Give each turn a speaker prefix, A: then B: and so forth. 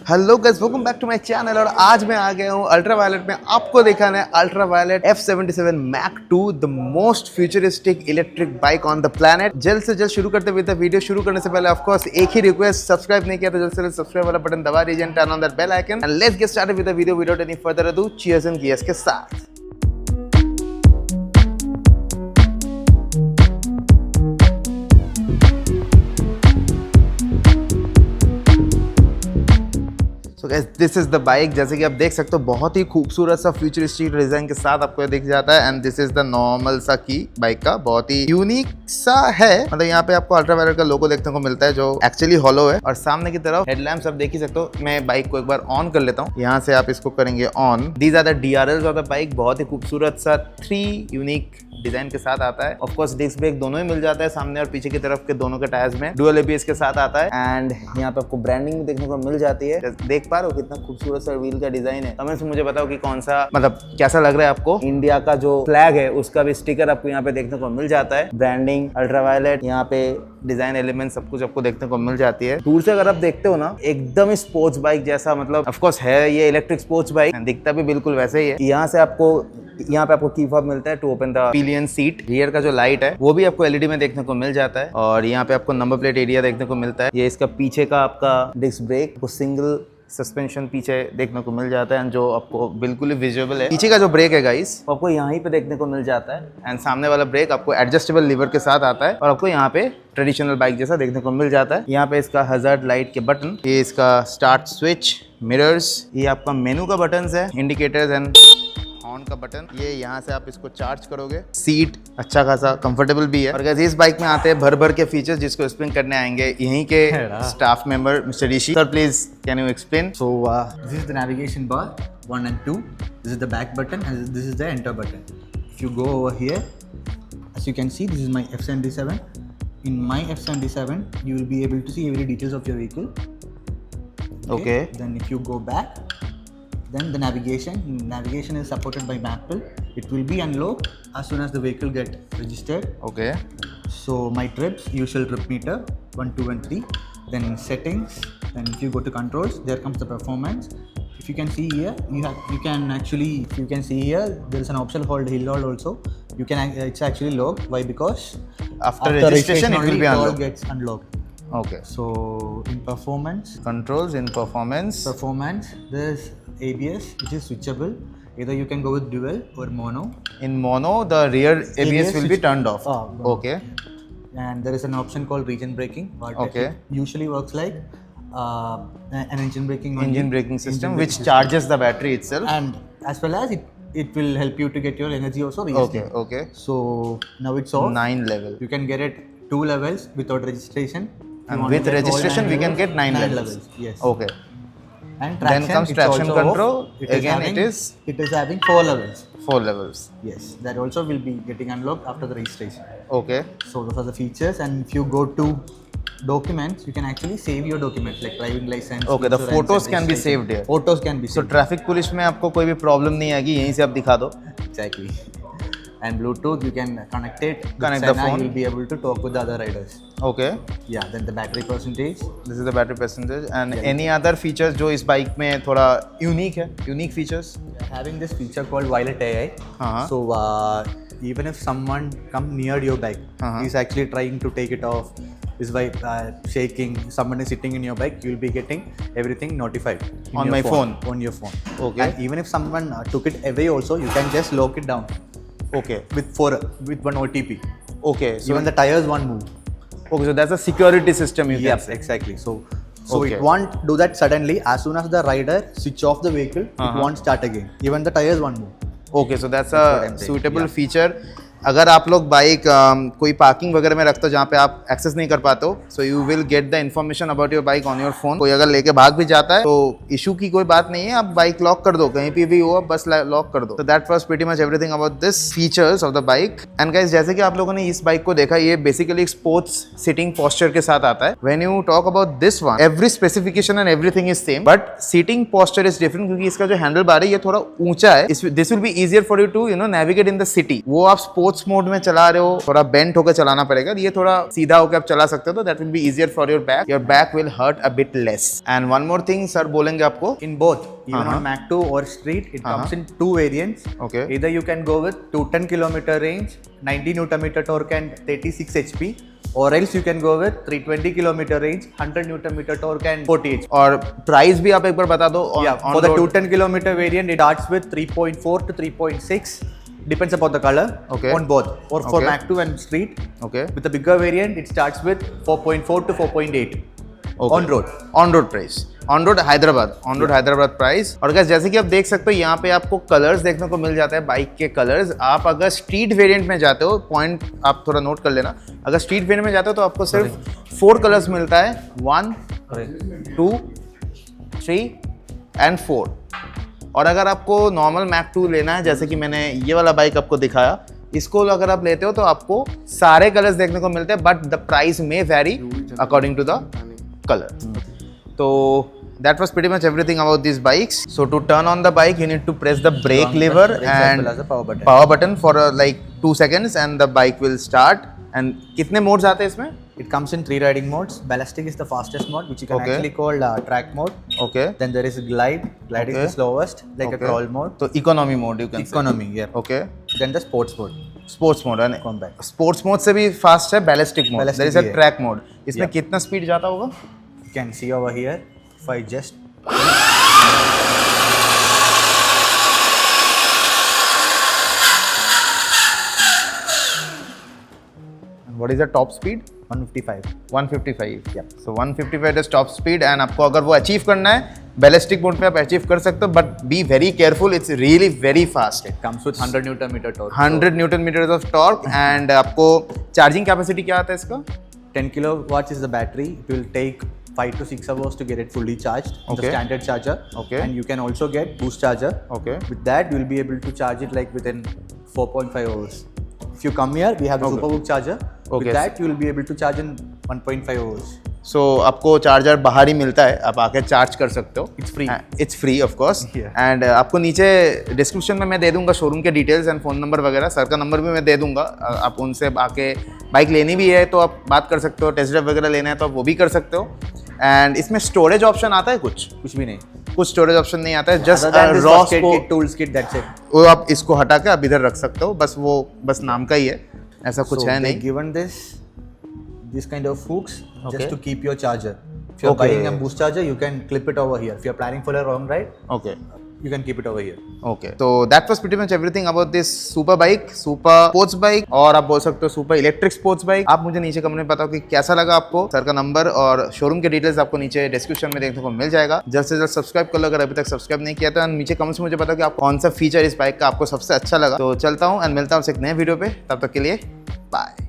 A: Hello guys, welcome back to my channel. और आज मैं आ गया हूँ अल्ट्रावायलेट में आपको दिखाना है ultraviolet F77 Mark II, the most futuristic electric bike on the planet. जल्द से जल्द शुरू करते हुए वीडियो शुरू करने से पहले ऑफ कोर्स एक ही रिक्वेस्ट, सब्सक्राइब नहीं किया तो जल्द से जल्द सब्सक्राइब वाला बटन दबा दीजिए and turn on that bell icon and let's get started with the video without any further ado. Cheers and gears के साथ। So guys, this is the bike। जैसे कि आप देख सकते हो बहुत ही खूबसूरत सा फ्यूचरिस्टिक डिजाइन के साथ आपको ये दिख जाता है and this is the normal सा की बाइक का, बहुत ही यूनिक सा है। मतलब यहाँ पे आपको अल्ट्रावायलेट का लोगो देखने को मिलता है जो एक्चुअली हॉलो है। और सामने की तरफ हेडलैम्प्स आप देख ही सकते हो। मैं बाइक को एक बार ऑन कर लेता हूँ। यहाँ से आप इसको करेंगे on. These are the DRLs of the bike. बहुत ही खूबसूरत सा 3 यूनिक डिजाइन के साथ आता है। ऑफ कोर्स डिस्क ब्रेक दोनों ही मिल जाता है, सामने और पीछे की तरफ के दोनों के टायर्स में। डुअल ABS के साथ आता है एंड यहाँ पे आपको ब्रांडिंग देखने को मिल जाती है। देख पा रहे हो कितना खूबसूरत सा व्हील का डिजाइन है। कमेंट्स में मुझे बताओ कि कौन सा, मतलब कैसा लग रहा है आपको। इंडिया का जो फ्लैग है उसका भी स्टिकर आपको यहाँ पे देखने को मिल जाता है। ब्रांडिंग, अल्ट्रावायलेट, यहाँ पे डिजाइन एलिमेंट सब कुछ आपको देखने को मिल जाती है। दूर से अगर आप देखते हो ना, एकदम स्पोर्ट्स बाइक जैसा, मतलब ऑफ कोर्स है ये इलेक्ट्रिक स्पोर्ट्स बाइक, दिखता भी बिल्कुल वैसे ही है। यहाँ से आपको यहाँ पे आपको की फॉब मिलता है to open the pillion seat. Rear का जो लाइट है वो भी आपको LED में देखने को मिल जाता है। और यहाँ पे आपको नंबर प्लेट एरिया देखने को मिलता है। ये इसका पीछे का आपका डिस्क ब्रेक, वो सिंगल सस्पेंशन पीछे देखने को मिल जाता है जो आपको बिल्कुल ही विजिबल है। पीछे का जो ब्रेक है गाइस वो आपको यहाँ पे देखने को मिल जाता है एंड सामने वाला ब्रेक आपको एडजस्टेबल लीवर के साथ आता है और आपको यहाँ पे ट्रेडिशनल बाइक जैसा देखने को मिल जाता है। यहाँ पे इसका हजार्ड लाइट के बटन, ये इसका स्टार्ट स्विच, मिरर्स, ये आपका मेनू का बटन है, इंडिकेटर्स एंड ऑन का बटन। ये यहाँ से आप इसको चार्ज करोगे। सीट अच्छा खासा कंफर्टेबल भी है। और गाइस इस बाइक में आते हैं भर भर के फीचर्स जिसको एक्सप्लेन करने आएंगे यहीं के staff member mister Rishi. Sir please can you explain.
B: So this is the navigation bar 1 and 2. This is the back button and this is the enter button. If you go over here, as you can see, this is my F77. In my F77, you will be able to see every details of your vehicle.
A: Okay.
B: Then if you go back, then the navigation is supported by Maple. It will be unlocked as soon as the vehicle get registered.
A: Okay.
B: So my trips, usual trip meter 1, 2 and 3. Then settings, then if you go to controls, there comes the performance. If you can see here, you can actually, if you can see here, there is an option called hill hold also. You can, it's actually locked. Why? Because
A: after registration it will be unlocked.
B: Gets unlocked.
A: Okay.
B: So in performance,
A: controls, in performance,
B: there is ABS which is switchable. Either you can go with dual or mono.
A: in mono the rear ABS will be turned off. Okay.
B: And there is an option called region braking. But
A: Okay.
B: it usually works like an engine braking.
A: Engine braking system which charges the battery itself.
B: And as well as it will help you to get your energy also registered.
A: Okay.
B: So now it's off.
A: 9 level.
B: You can get it 2 levels without registration.
A: And with registration we can get 9 levels.
B: Yes.
A: Okay.
B: And traction,
A: Then comes
B: it's
A: traction
B: also
A: control.
B: off.
A: Again
B: it is having 4 levels.
A: 4 levels.
B: Yes, that also will be getting unlocked after the registration.
A: Okay.
B: So those are the features. And if you go to documents, you can actually save your documents like driving license.
A: Okay, the
B: insurance,
A: photos
B: and
A: can be
B: registration.
A: saved here.
B: Photos can be
A: So
B: saved.
A: Traffic police में आपको कोई भी problem नहीं आएगी, यहीं से आप दिखा दो।
B: Exactly. And Bluetooth, you can connect it. with
A: Connect the
B: Senna,
A: phone.
B: You'll be able to talk with the other riders.
A: Okay.
B: Yeah. Then the battery percentage.
A: This is the battery percentage and any other features जो इस bike में थोड़ा unique है, unique features.
B: Having this feature called Violet AI.
A: हाँ।
B: So even if someone come near your bike, he's actually trying to take it off. Is by shaking. Someone is sitting in your bike, you'll be getting everything notified in
A: On
B: your
A: my phone.
B: On your phone.
A: Okay.
B: And even if someone took it away, also you can just lock it down.
A: Okay.
B: With one OTP.
A: Okay. So
B: Even the tires won't move.
A: okay, so that's a security system you
B: Yes,
A: can.
B: exactly. So
A: Okay.
B: it won't do that suddenly. As soon as the rider switch off the vehicle, it won't start again. Even the tires won't move.
A: Okay, so that's
B: what I'm
A: a
B: saying.
A: suitable feature. अगर आप लोग bike कोई parking वगैरह में रखते हो जहाँ पे आप एक्सेस नहीं कर पाते हो, so you will get the information about your bike on your phone. कोई अगर लेके भाग भी जाता है तो इशू की कोई बात नहीं है, आप बाइक लॉक कर दो, कहीं पे भी हो बस लॉक कर दो। तो that was pretty much everything about this features of the bike. And guys जैसे कि आप लोगों ने इस बाइक को देखा, ये बेसिकली एक स्पोर्ट्स सिटिंग पोस्चर के साथ आता है। When you talk about this one, every specification and everything is same, but seating posture is different क्योंकि इसका जो हैंडल बार है ये थोड़ा ऊंचा है। This will be easier for you to navigate in the city. वो आप स्पोर्ट्स स्पोर्ट्स मोड में चला रहे हो, थोड़ा बेंट होकर चलाना पड़ेगा। ये थोड़ा सीधा होकर आप चला सकते हो, तो that will be easier for your back will hurt a bit less. And one more thing sir बोलेंगे आपको,
B: In both, even on Mac 2 or Street, it comes in two variants.
A: Okay.
B: Either you can go with 210 kilometer range, 90 Newton meter torque and 36 HP, or else you can go with 320 kilometer range, 100 Newton meter torque and 40 HP.
A: और price भी आप एक बार बता दो।
B: Yeah, for the 210 kilometer variant, it starts with 3.4 to 3.6. Depends upon the color.
A: Okay.
B: On both, or for
A: Okay.
B: Mac 2 and Street.
A: Okay
B: With the bigger variant, it starts with 4.4 to 4.8 on road.
A: On road price, on road Hyderabad price. और guys, जैसे कि आप देख सकते हो यहाँ पे आपको कलर्स देखने को मिल जाता है, बाइक के कलर्स। आप अगर स्ट्रीट वेरिएंट में जाते हो, पॉइंट आप थोड़ा नोट कर लेना, अगर स्ट्रीट वेरिएंट में जाते हो तो आपको सिर्फ 4 कलर्स मिलता है, 1 2 3 एंड 4। और अगर आपको नॉर्मल मैक 2 लेना है, जैसे कि मैंने ये वाला बाइक आपको दिखाया, इसको अगर आप लेते हो तो आपको सारे कलर्स देखने को मिलते हैं, but the price may vary according to the colour. तो that was pretty much everything about these bikes. So to turn on the bike, you need to press the brake lever
B: brakes as
A: and
B: well as the
A: power button for like 2 seconds and the bike will start. And कितने modes आते हैं इसमें?
B: It comes in 3 riding modes. Ballistic is the fastest mode, which you can
A: Okay.
B: actually call track mode.
A: Okay.
B: Then there is glide. Glide is
A: Okay.
B: the slowest, like a
A: Okay.
B: crawl mode.
A: तो economy mode you can say.
B: Economy, yeah.
A: Okay.
B: Then the sports mode.
A: Sports mode है।
B: Combat.
A: Sports mode से भी fast है ballistic mode,
B: Ballistic
A: there is a
B: भी है।
A: Track mode. इसमें
B: Yeah.
A: कितना speed जाता होगा?
B: You can see over here. If I just
A: what is the top speed?
B: 155.
A: 155।
B: Yep.
A: So 155 is top speed and आपको अगर वो अचीव करना है बैलिस्टिक मोड पे आप अचीव कर सकते हो, but be very careful, it's really very fast.
B: Comes with 100 Newton meter torque.
A: 100 newton meters of torque. And आपको चार्जिंग कैपेसिटी क्या आता है इसका?
B: 10 kilowatts is the battery. It will take 5 to 6 hours to get it fully charged. It's
A: Okay.
B: a standard charger.
A: Okay.
B: And you can also get boost charger.
A: Okay.
B: With that, you will be able to charge it like within 4.5 hours. If you come here, we have the
A: Okay.
B: Superbook charger.
A: Okay.
B: With that, you will be able to charge in 1.5 hours.
A: सो आपको charger बाहर ही मिलता है, आप आके charge कर सकते हो।
B: It's free.
A: It's free of course.
B: Yeah.
A: And आपको नीचे डिस्क्रिप्शन में मैं दे दूंगा शोरूम के डिटेल्स एंड फ़ोन नंबर वगैरह, सर का नंबर भी मैं दे दूंगा। आप उनसे आके बाइक लेनी भी है तो आप बात कर सकते हो, टेस्ट ड्राइव वगैरह लेना है तो आप वो भी कर सकते हो। एंड इसमें स्टोरेज ऑप्शन आता है कुछ
B: भी नहीं.
A: कुछ स्टोरेज ऑप्शन नहीं आता है, just
B: Other than this
A: raw
B: first aid
A: को
B: kit, tools kit, that's it.
A: वो आप इसको हटा के आप इधर रख सकते हो, बस नाम का ही है, ऐसा कुछ
B: So
A: है
B: they
A: नहीं।
B: given this kind of hooks
A: Okay.
B: just to keep your charger. If you're
A: Okay.
B: buying a boost charger, you can clip it over here. If you're planning for a long ride,
A: okay
B: you can keep it over here.
A: Okay, तो that was pretty much everything about this super bike, super sports bike, और आप बोल सकते हो super electric sports bike. आप मुझे नीचे comment में बताओ कि कैसा लगा आपको। सर का नंबर और शोरूम के डिटेल्स आपको नीचे डिस्क्रिप्शन में देखने को मिल जाएगा। जल्द से जल्द सब्सक्राइब कर लो अगर अभी तक सब्सक्राइब नहीं किया तो, नीचे कमेंट्स में मुझे बताओ कि आप कौन सा फीचर इस बाइक का आपको सबसे अच्छा लगा। तो चलता हूँ एंड मिलता हूँ एक नए वीडियो पे, तब तक के लिए बाय।